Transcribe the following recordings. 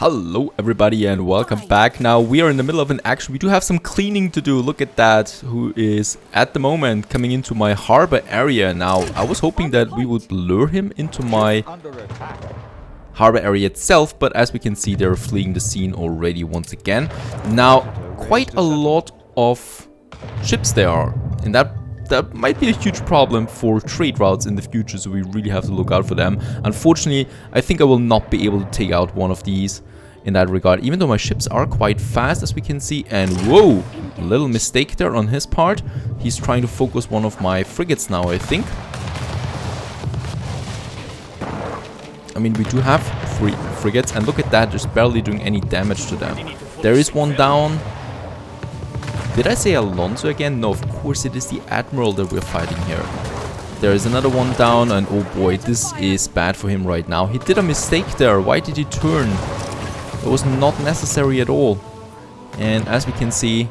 Hello everybody and welcome back. Now we are in the middle of an action. We do have some cleaning to do. Look at that, who is at the moment coming into my harbor area. Now I was hoping that we would lure him into my harbor area itself, but as we can see, they're fleeing the scene already once again. Now quite a lot of ships there are, and that might be a huge problem for trade routes in the future, so we really have to look out for them. Unfortunately, I think I will not be able to take out one of these in that regard, even though my ships are quite fast, as we can see. And whoa, a little mistake there on his part. He's trying to focus one of my frigates now, I think. I mean, we do have 3 frigates, and look at that, just barely doing any damage to them. There is one down. Did I say Alonso again? No, of course it is the Admiral that we're fighting here. There is another one down, and oh boy, this is bad for him right now. He did a mistake there. Why did he turn? It was not necessary at all. And as we can see,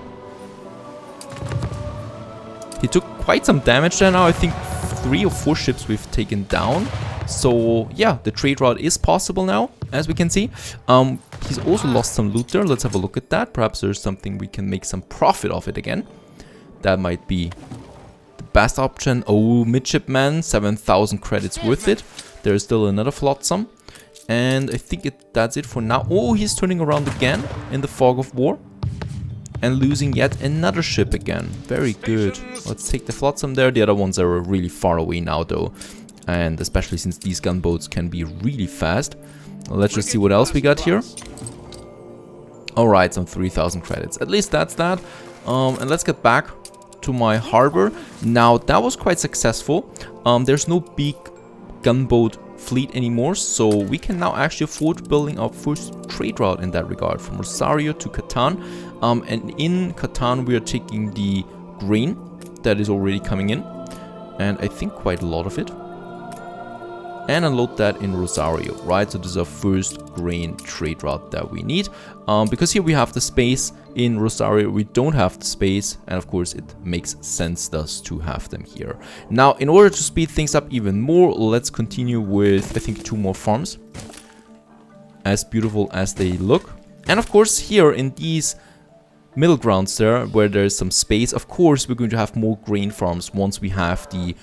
he took quite some damage there now. I think 3 or 4 ships we've taken down. So yeah, the trade route is possible now, as we can see. He's also lost some loot there. Let's have a look at that. Perhaps there's something we can make some profit of it again. That might be the best option. Oh, midshipman, 7,000 credits worth it. There's still another flotsam. And I think that's it for now. Oh, he's turning around again in the fog of war. And losing yet another ship again. Very good. Let's take the flotsam there. The other ones are really far away now though. And especially since these gunboats can be really fast. Let's just see what else we got here. Alright, some 3,000 credits. At least that's that. And let's get back to my harbor. Now, that was quite successful. There's no big gunboat fleet anymore, so we can now actually afford building our first trade route in that regard, from Rosario to Catan. And in Catan, we are taking the grain that is already coming in. And I think quite a lot of it. And unload that in Rosario, right? So this is our first grain trade route that we need. Because here we have the space. In Rosario we don't have the space, and of course it makes sense thus to have them here. Now, in order to speed things up even more, let's continue with, I think, 2 more farms. As beautiful as they look. And of course here in these middle grounds there, where there's some space, of course we're going to have more grain farms once we have the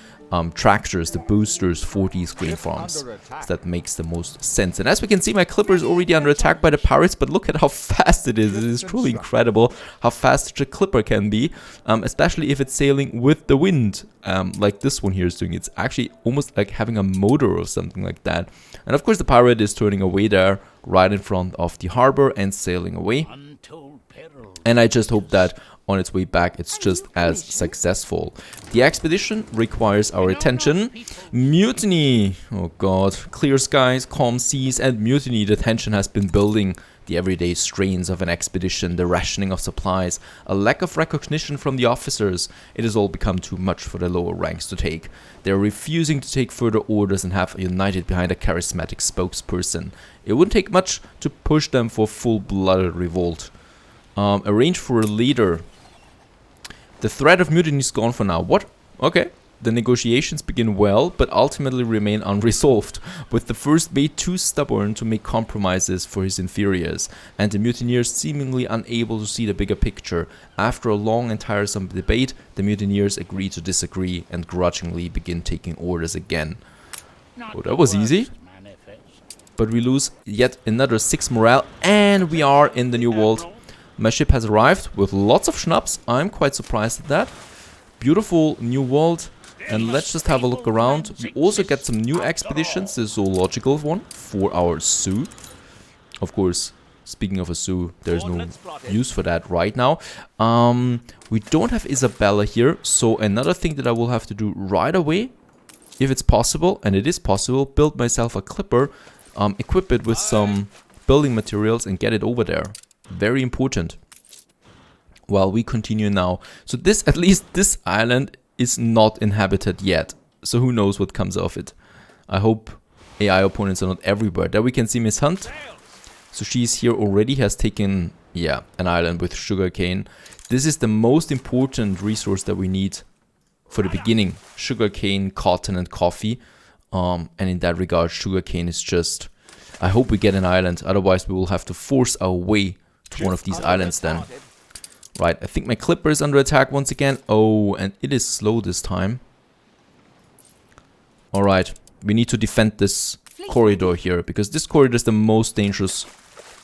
tractors, the boosters for these grain farms. So that makes the most sense. And as we can see, my clipper is already under attack by the pirates, but look at how fast it is. It is truly incredible how fast such a clipper can be, especially if it's sailing with the wind, like this one here is doing. It's actually almost like having a motor or something like that. And of course the pirate is turning away there, right in front of the harbor, and sailing away. And I just hope that on its way back it's just as successful. The expedition requires our attention. Mutiny! Oh god. Clear skies, calm seas, and mutiny. The tension has been building. The everyday strains of an expedition, the rationing of supplies, a lack of recognition from the officers. It has all become too much for the lower ranks to take. They are refusing to take further orders and have united behind a charismatic spokesperson. It wouldn't take much to push them for full-blooded revolt. Arrange for a leader. The threat of mutiny is gone for now. What? Okay. The negotiations begin well, but ultimately remain unresolved, with the first mate too stubborn to make compromises for his inferiors, and the mutineers seemingly unable to see the bigger picture. After a long and tiresome debate, the mutineers agree to disagree and grudgingly begin taking orders again. Oh, that was easy. But we lose yet another 6 morale, and we are in the New World. My ship has arrived with lots of schnapps. I'm quite surprised at that. Beautiful New World. And let's just have a look around. We also get some new expeditions. The zoological one for our zoo. Of course, speaking of a zoo, there's no use for that right now. We don't have Isabella here. So another thing that I will have to do right away, if it's possible, and it is possible, build myself a clipper, equip it with some building materials and get it over there. Very important. While we continue now. So this, at least this island is not inhabited yet. So who knows what comes of it. I hope AI opponents are not everywhere. There we can see Miss Hunt. So she's here already, has taken, yeah, an island with sugarcane. This is the most important resource that we need for the beginning. Sugarcane, cotton and coffee. And in that regard, sugarcane is just I hope we get an island, otherwise we will have to force our way to one of these islands then. Right, I think my clipper is under attack once again. Oh, and it is slow this time. Alright, we need to defend this corridor here, because this corridor is the most dangerous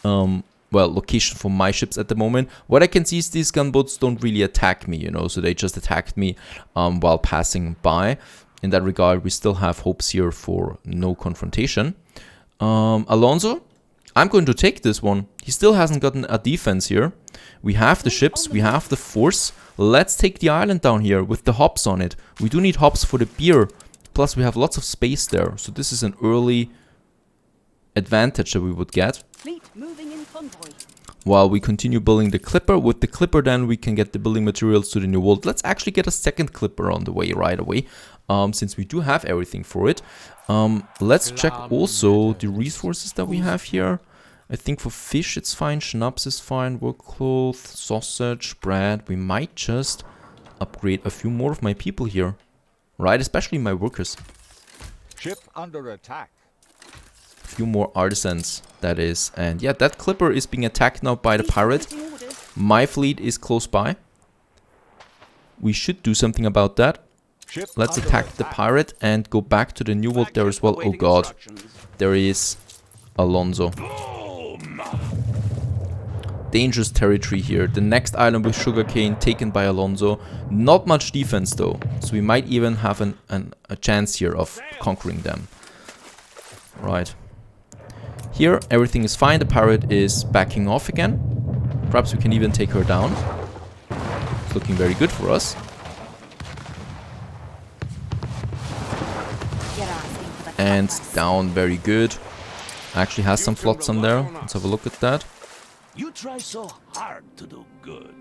well, location for my ships at the moment. What I can see is these gunboats don't really attack me, you know, so they just attacked me while passing by. In that regard, we still have hopes here for no confrontation. Alonso, I'm going to take this one. He still hasn't gotten a defense here. We have the ships, we have the force. Let's take the island down here with the hops on it. We do need hops for the beer. Plus, we have lots of space there. So this is an early advantage that we would get. Fleet moving in convoy. While we continue building the clipper. With the clipper then we can get the building materials to the new world. Let's actually get a second clipper on the way right away. Since we do have everything for it. Let's check also the resources that we have here. I think for fish it's fine, schnapps is fine, work cloth, sausage, bread. We might just upgrade a few more of my people here. Right, especially my workers. Ship under attack. A few more artisans, that is. And yeah, that clipper is being attacked now by the pirate. My fleet is close by. We should do something about that. Let's attack the pirate and go back to the new world there as well. Oh god, there is Alonso. Dangerous territory here. The next island with sugarcane taken by Alonso. Not much defense though, so we might even have a chance here of conquering them. Right. Here everything is fine. The pirate is backing off again. Perhaps we can even take her down. It's looking very good for us. And down, very good. Actually has some flotsam there. Let's have a look at that. You try so hard to do good.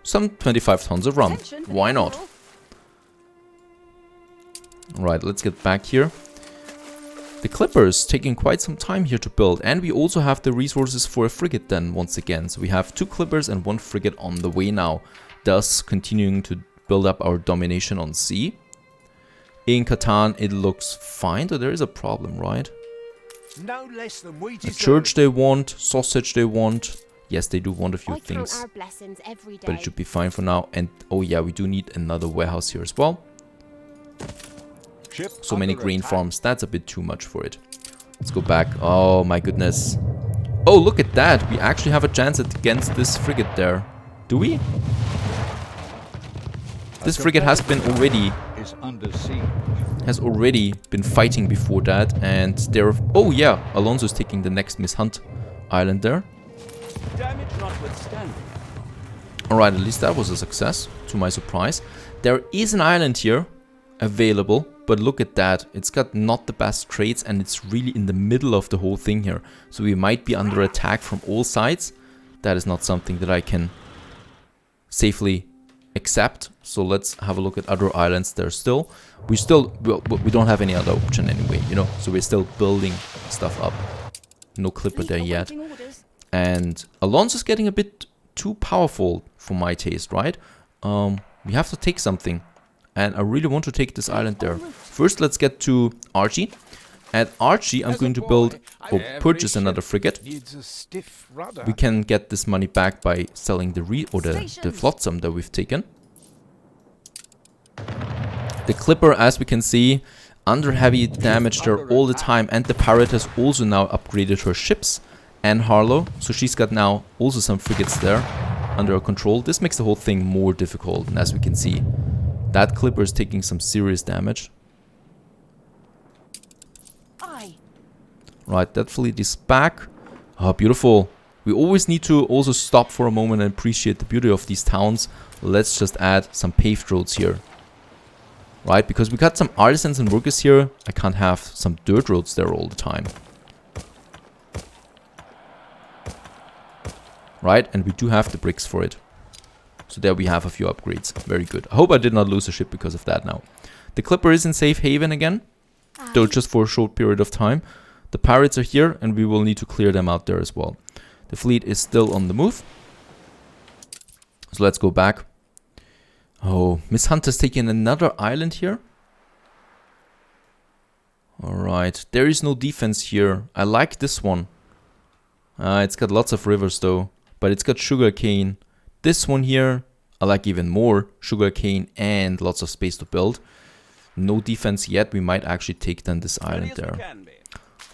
Some 25 tons of rum. Why not? Alright, let's get back here. The clipper is taking quite some time here to build. And we also have the resources for a frigate then, once again. So we have 2 clippers and 1 frigate on the way now. Thus continuing to build up our domination on sea. In Catan, it looks fine, though there is a problem, right? No less than we The church they want, sausage they want. Yes, they do want a few things. But it should be fine for now. And oh yeah, we do need another warehouse here as well. So many grain farms, that's a bit too much for it. Let's go back. Oh my goodness. Oh, look at that. We actually have a chance against this frigate there. Do we? This frigate has been already been fighting before that, and they're oh yeah, Alonso's taking the next Miss Hunt island there. Damage notwithstanding. Alright, at least that was a success, to my surprise. There is an island here available, but look at that. It's got not the best traits, and it's really in the middle of the whole thing here. So we might be under attack from all sides. That is not something that I can safely accept. So let's have a look at other islands there still. We don't have any other option anyway, you know. So we're still building stuff up. No clipper there yet. And Alonso's getting a bit too powerful for my taste, right? We have to take something. And I really want to take this island there. First, let's get to Archie. At Archie, I'm going to build or purchase another frigate. We can get this money back by selling the flotsam that we've taken. The clipper, as we can see, under heavy damage there all the time. And the pirate has also now upgraded her ships and Harlow. So she's got now also some frigates there under her control. This makes the whole thing more difficult. And as we can see, that clipper is taking some serious damage. Right, that fleet is back. Oh, beautiful. We always need to also stop for a moment and appreciate the beauty of these towns. Let's just add some paved roads here. Right, because we got some artisans and workers here. I can't have some dirt roads there all the time. Right, and we do have the bricks for it. So there we have a few upgrades. Very good. I hope I did not lose a ship because of that now. The clipper is in safe haven again. Though just for a short period of time. The pirates are here and we will need to clear them out there as well. The fleet is still on the move. So let's go back. Oh, Miss Hunt has taken another island here. Alright, there is no defense here. I like this one. It's got lots of rivers though, but it's got sugarcane. This one here, I like even more. Sugarcane and lots of space to build. No defense yet. We might actually take then this island there.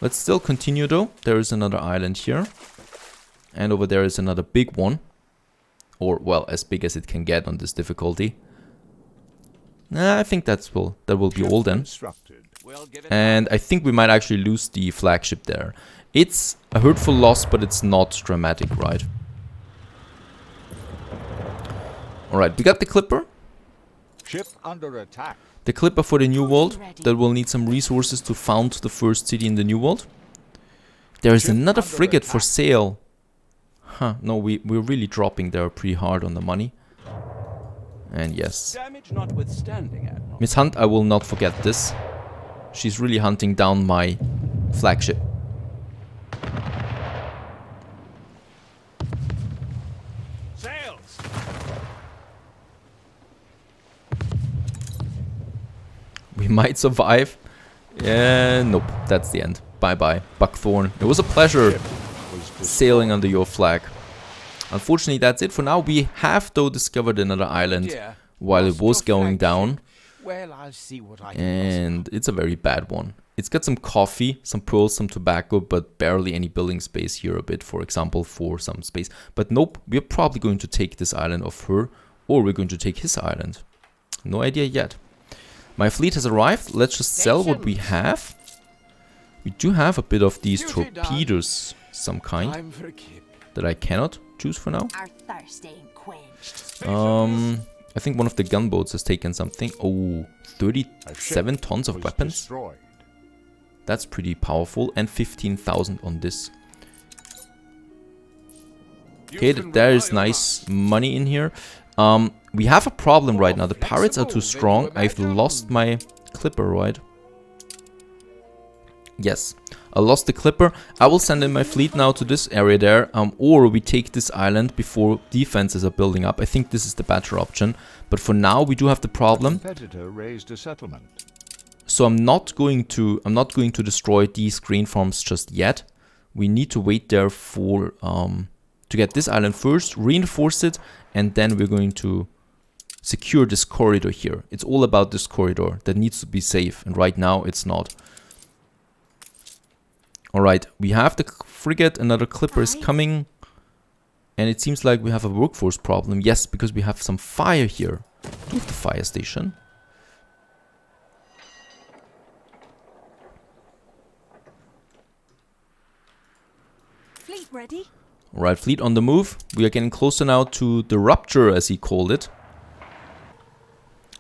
Let's still continue though. There is another island here. And over there is another big one. Or, well, as big as it can get on this difficulty. I think that will be all then. And I think we might actually lose the flagship there. It's a hurtful loss, but it's not dramatic, right? Alright, we got the Clipper. Ship under attack. The Clipper for the New World. That will need some resources to found the first city in the New World. There is another frigate for sale. Huh, no, we're really dropping there pretty hard on the money. And yes. Damage notwithstanding, Admiral. Miss Hunt, I will not forget this. She's really hunting down my flagship. Sails. We might survive. Yeah, nope, that's the end. Bye-bye, Buckthorn. It was a pleasure sailing under your flag. Unfortunately, that's it for now. We have, though, discovered another island while it was going down. Well, I'll see what I And it's a very bad one. It's got some coffee, some pearls, some tobacco, but barely any building space here a bit, for example, for some space. But nope, we're probably going to take this island of her, or we're going to take his island. No idea yet. My fleet has arrived. Let's just sell what we have. We do have a bit of these torpedoes, some kind, that I cannot choose for now. Our thirst ain't quenched. I think one of the gunboats has taken something. Oh, 37 tons of weapons. Destroyed. That's pretty powerful. And 15,000 on this. Okay, there is nice money in here. We have a problem right now. The pirates are too strong. I've lost my Clipper, right? Yes, I lost the Clipper. I will send in my fleet now to this area there, or we take this island before defenses are building up. I think this is the better option. But for now, we do have the problem. Competitor raised a settlement. So I'm not going to destroy these grain farms just yet. We need to wait there for to get this island first, reinforce it, and then we're going to secure this corridor here. It's all about this corridor that needs to be safe, and right now it's not. Alright, we have the frigate, another Clipper is coming. And it seems like we have a workforce problem. Yes, because we have some fire here. Do have the fire station. Fleet ready? Alright, fleet on the move. We are getting closer now to the RUPTURE, as he called it.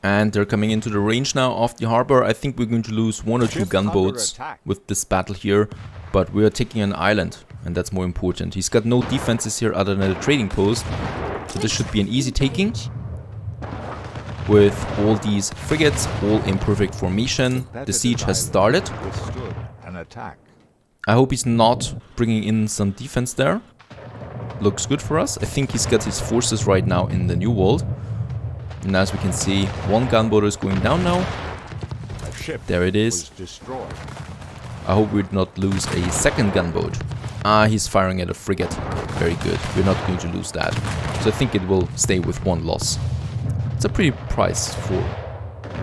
And they're coming into the range now of the harbor. I think we're going to lose one or two gunboats with this battle here. But we are taking an island, and that's more important. He's got no defenses here other than a trading post. So this should be an easy taking. With all these frigates, all in perfect formation. The siege has started. Withstood an attack. I hope he's not bringing in some defense there. Looks good for us. I think he's got his forces right now in the New World. And as we can see, one gunboat is going down now. A ship There it is. was destroyed. I hope we'd not lose a second gunboat. Ah, he's firing at a frigate. Very good. We're not going to lose that. So I think it will stay with one loss. It's a pretty price for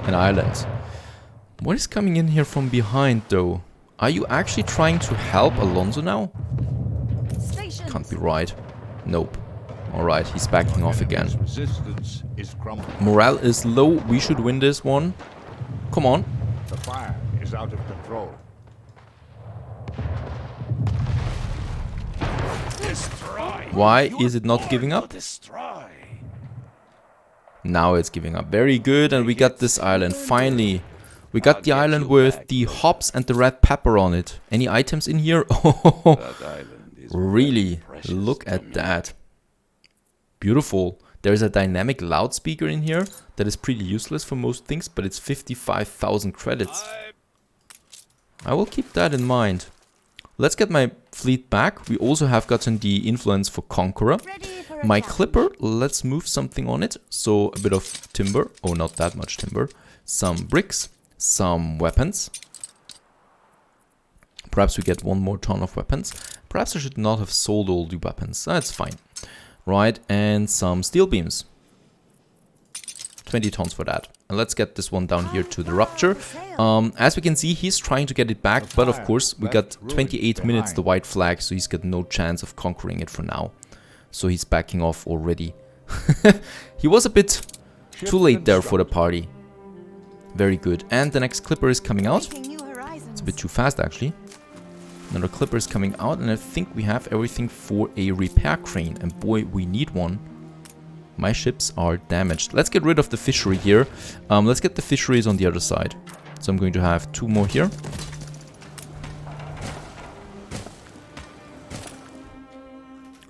an island. What is coming in here from behind, though? Are you actually trying to help Alonso now? Stations. Can't be right. Nope. Alright, he's backing off again. Enemy's resistance is crumbling. Morale is low. We should win this one. Come on. The fire is out of control. Destroy. Why is it not giving up? Destroy. Now it's giving up. Very good. And we got this island. Finally. We got the island with the hops and the red pepper on it. Any items in here? Oh, That island is really? precious Look to at me. that. Beautiful. There's a dynamic loudspeaker in here that is pretty useless for most things, but it's 55,000 credits. I will keep that in mind. Let's get my fleet back. We also have gotten the influence for Conqueror. Ready for a My challenge. Clipper, let's move something on it. So a bit of timber. Oh, not that much timber. Some bricks. Some weapons. Perhaps we get 1 more ton of weapons. Perhaps I should not have sold all the weapons. That's fine. Right, and some steel beams. 20 tons for that. And let's get this one down here to the Rupture. As we can see, he's trying to get it back, but of course we got 28 minutes the white flag, so he's got no chance of conquering it for now. So he's backing off already. He was a bit too late there for the party. Very good. And the next clipper is coming out. It's a bit too fast actually. Another clipper is coming out, and I think we have everything for a repair crane. And boy, we need one. My ships are damaged. Let's get rid of the fishery here. Let's get the fisheries on the other side. So I'm going to have 2 more here.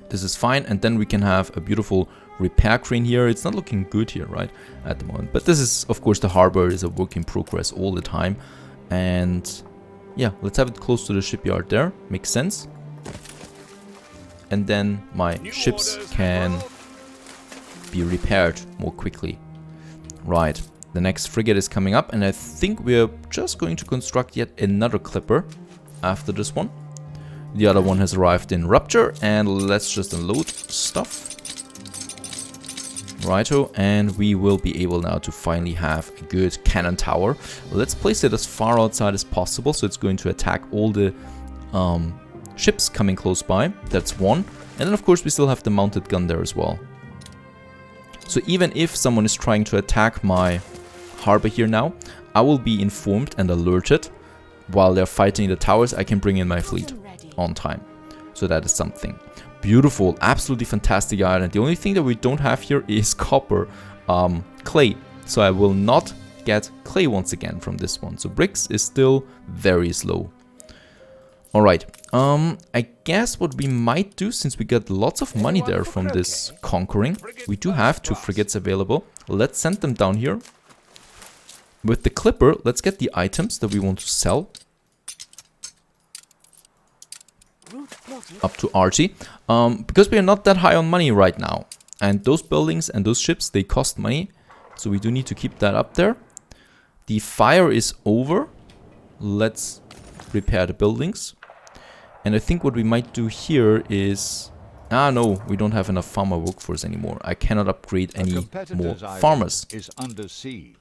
This is fine, and then we can have a beautiful repair crane here. It's not looking good here, right, at the moment. But this is, of course, the harbor is a work in progress all the time. And yeah, let's have it close to the shipyard there. Makes sense. And then my ships can be repaired more quickly. Right, the next frigate is coming up, and I think we're just going to construct yet another clipper after this one. The other one has arrived in Rupture, and let's just unload stuff. Righto, and we will be able now to finally have a good cannon tower. Let's place it as far outside as possible, so it's going to attack all the ships coming close by. That's one. And then of course we still have the mounted gun there as well. So even if someone is trying to attack my harbor here now, I will be informed and alerted. While they're fighting the towers, I can bring in my fleet on time. So that is something. Beautiful, absolutely fantastic island. The only thing that we don't have here is copper, clay. So I will not get clay once again from this one. So bricks is still very slow. Alright, I guess what we might do, since we got lots of money there from this conquering, we do have 2 frigates available. Let's send them down here. With the clipper, let's get the items that we want to sell up to RT. Because we are not that high on money right now. And those buildings and those ships, they cost money. So we do need to keep that up there. The fire is over. Let's repair the buildings. And I think what we might do here is... Ah, no, we don't have enough farmer workforce anymore. I cannot upgrade any more farmers. Is under siege.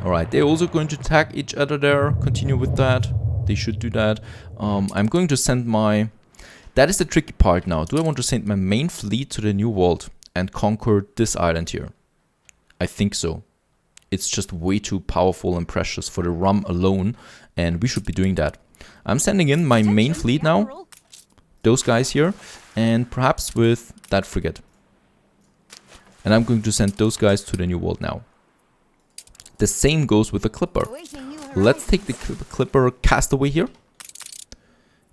Alright, they're also going to attack each other there. Continue with that. They should do that. I'm going to send my... That is the tricky part now. Do I want to send my main fleet to the New World and conquer this island here? I think so. It's just way too powerful and precious for the rum alone. And we should be doing that. I'm sending in my main fleet now. Those guys here. And perhaps with that frigate. And I'm going to send those guys to the New World now. The same goes with the clipper. Let's take the clipper castaway here.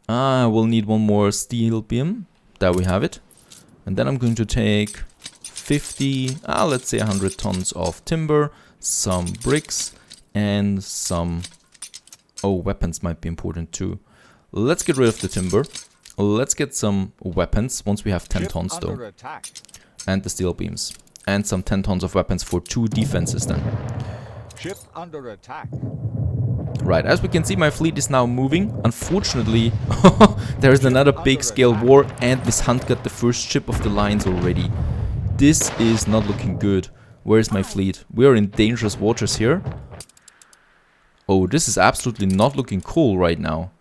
We'll need 1 more steel beam. There we have it. And then I'm going to take 50, let's say 100 tons of timber, some bricks, and some... Oh, weapons might be important too. Let's get rid of the timber. Let's get some weapons once we have 10 tons though. And the steel beams. And some 10 tons of weapons for 2 defenses then. Ship under attack. Right, as we can see, my fleet is now moving. Unfortunately, there is another big scale war, and Miss Hunt got the first ship of the lines already. This is not looking good. Where is my fleet? We are in dangerous waters here. Oh, this is absolutely not looking cool right now.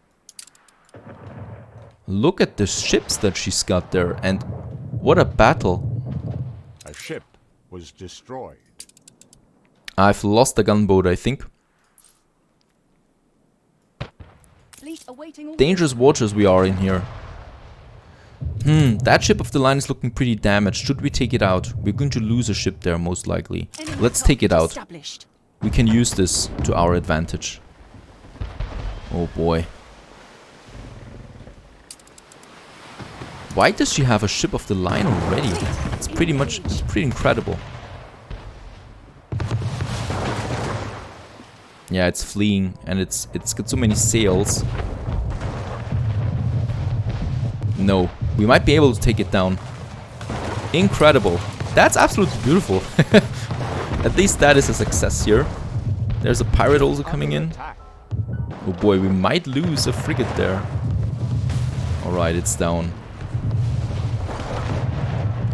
Look at the ships that she's got there, and what a battle. A ship was destroyed. I've lost the gunboat, I think. Dangerous waters we are in here. That ship of the line is looking pretty damaged. Should we take it out? We're going to lose a ship there, most likely. Let's take it out. We can use this to our advantage. Oh boy. Why does she have a ship of the line already? It's pretty incredible. Yeah, it's fleeing, and it's got so many sails. No, we might be able to take it down. Incredible. That's absolutely beautiful. At least that is a success here. There's a pirate also coming in. Oh boy, we might lose a frigate there. Alright, it's down.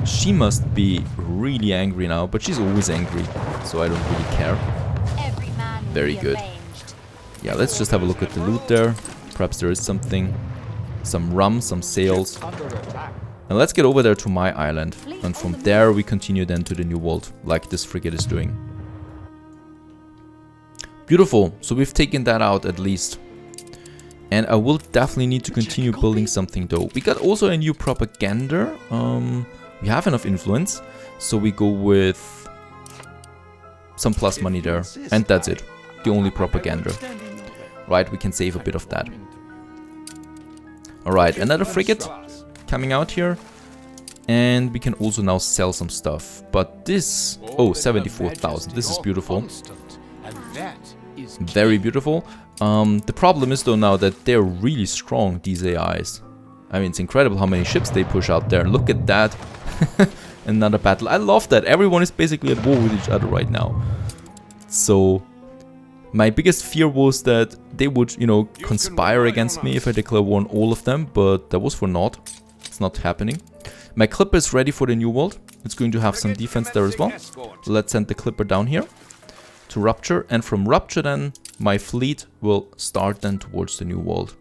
She must be really angry now, but she's always angry, so I don't really care. Every man will Very be good. avenged. Yeah, let's just have a look at the loot there. Perhaps there is something. Some rum, some sails. Under attack. And let's get over there to my island. And from there we continue then to the New World, like this frigate is doing. Beautiful. So we've taken that out at least. And I will definitely need to continue building something though. We got also a new propaganda. We have enough influence. So we go with some plus money there. And that's it. The only propaganda. Right, we can save a bit of that. Alright, another frigate coming out here. And we can also now sell some stuff. But this... Oh, 74,000. This is beautiful. Very beautiful. The problem is though now that they're really strong, these AIs. I mean, it's incredible how many ships they push out there. Look at that. Another battle. I love that. Everyone is basically at war with each other right now. So... my biggest fear was that they would, you know, conspire against me if I declare war on all of them, but that was for naught. It's not happening. My Clipper is ready for the New World. It's going to have some defense there as well. Let's send the Clipper down here to Rupture, and from Rupture then, my fleet will start then towards the New World.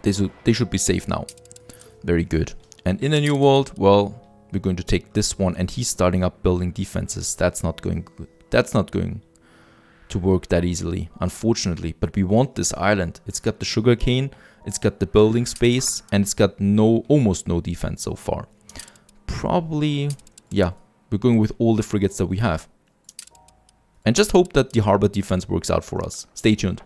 They should be safe now. Very good. And in the New World, well, we're going to take this one, and he's starting up building defenses. That's not going good. That's not going to work that easily, unfortunately. But we want this island. It's got the sugarcane, it's got the building space, and it's got almost no defense so far. Probably, yeah, we're going with all the frigates that we have. And just hope that the harbor defense works out for us. Stay tuned.